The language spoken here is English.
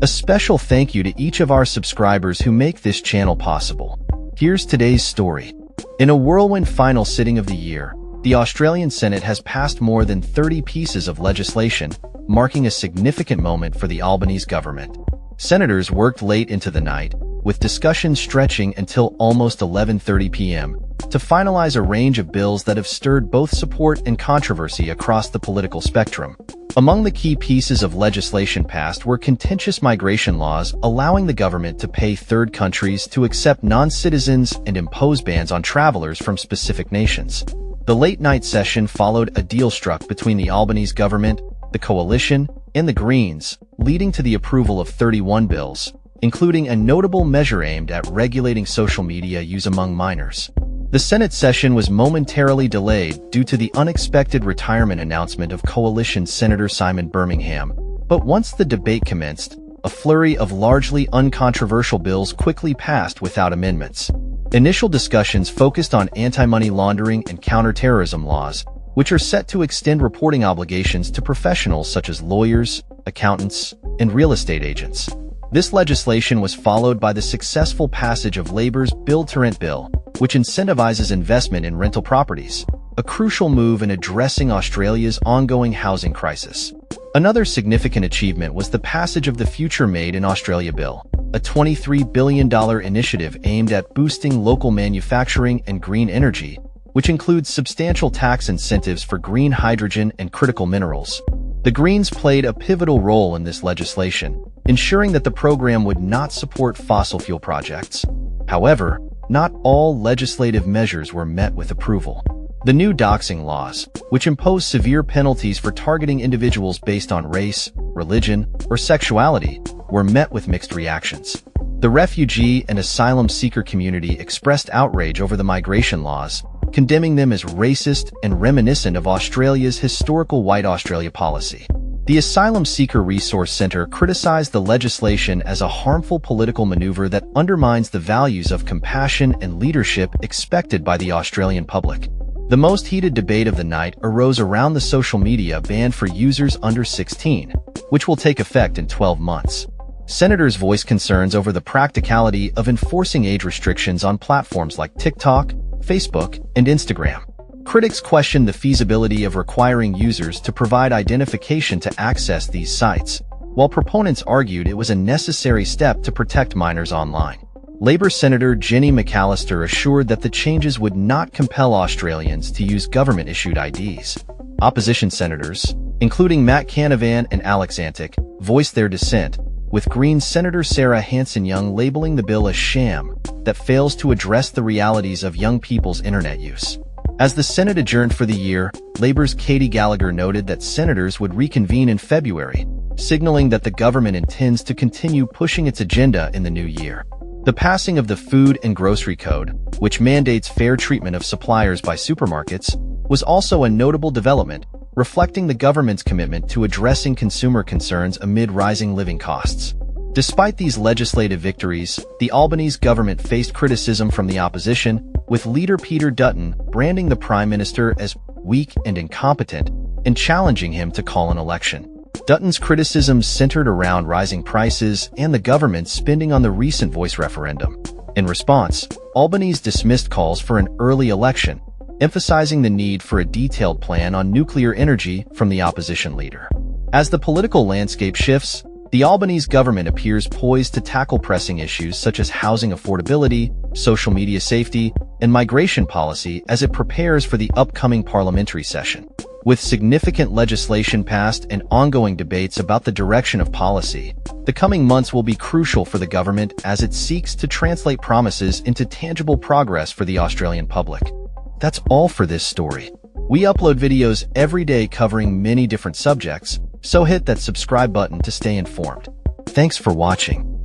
A special thank you to each of our subscribers who make this channel possible. Here's today's story. In a whirlwind final sitting of the year, the Australian Senate has passed more than 30 pieces of legislation, marking a significant moment for the Albanese government. Senators worked late into the night, with discussions stretching until almost 11:30 p.m., to finalize a range of bills that have stirred both support and controversy across the political spectrum. Among the key pieces of legislation passed were contentious migration laws allowing the government to pay third countries to accept non-citizens and impose bans on travelers from specific nations. The late-night session followed a deal struck between the Albanese government, the Coalition, and the Greens, leading to the approval of 31 bills, including a notable measure aimed at regulating social media use among minors. The Senate session was momentarily delayed due to the unexpected retirement announcement of Coalition Senator Simon Birmingham, but once the debate commenced, a flurry of largely uncontroversial bills quickly passed without amendments. Initial discussions focused on anti-money laundering and counter-terrorism laws, which are set to extend reporting obligations to professionals such as lawyers, accountants, and real estate agents. This legislation was followed by the successful passage of Labour's Build-to-Rent bill, which incentivizes investment in rental properties, a crucial move in addressing Australia's ongoing housing crisis. Another significant achievement was the passage of the Future Made in Australia Bill, a $23 billion initiative aimed at boosting local manufacturing and green energy, which includes substantial tax incentives for green hydrogen and critical minerals. The Greens played a pivotal role in this legislation, ensuring that the program would not support fossil fuel projects. However, not all legislative measures were met with approval. The new doxing laws, which impose severe penalties for targeting individuals based on race, religion, or sexuality, were met with mixed reactions. The refugee and asylum seeker community expressed outrage over the migration laws, condemning them as racist and reminiscent of Australia's historical White Australia policy. The Asylum Seeker Resource Centre criticized the legislation as a harmful political maneuver that undermines the values of compassion and leadership expected by the Australian public. The most heated debate of the night arose around the social media ban for users under 16, which will take effect in 12 months. Senators voiced concerns over the practicality of enforcing age restrictions on platforms like TikTok, Facebook, and Instagram. Critics questioned the feasibility of requiring users to provide identification to access these sites, while proponents argued it was a necessary step to protect minors online. Labour Senator Jenny McAllister assured that the changes would not compel Australians to use government-issued IDs. Opposition senators, including Matt Canavan and Alex Antic, voiced their dissent, with Greens Senator Sarah Hanson-Young labeling the bill a sham that fails to address the realities of young people's internet use. As the Senate adjourned for the year, Labour's Katie Gallagher noted that senators would reconvene in February, signaling that the government intends to continue pushing its agenda in the new year. The passing of the Food and Grocery Code, which mandates fair treatment of suppliers by supermarkets, was also a notable development, reflecting the government's commitment to addressing consumer concerns amid rising living costs. Despite these legislative victories, the Albanese government faced criticism from the opposition, with leader Peter Dutton branding the Prime Minister as weak and incompetent and challenging him to call an election. Dutton's criticisms centered around rising prices and the government's spending on the recent voice referendum. In response, Albanese dismissed calls for an early election, emphasizing the need for a detailed plan on nuclear energy from the opposition leader. As the political landscape shifts, the Albanese government appears poised to tackle pressing issues such as housing affordability, social media safety, and migration policy as it prepares for the upcoming parliamentary session. With significant legislation passed and ongoing debates about the direction of policy, the coming months will be crucial for the government as it seeks to translate promises into tangible progress for the Australian public. That's all for this story. We upload videos every day covering many different subjects, so hit that subscribe button to stay informed. Thanks for watching.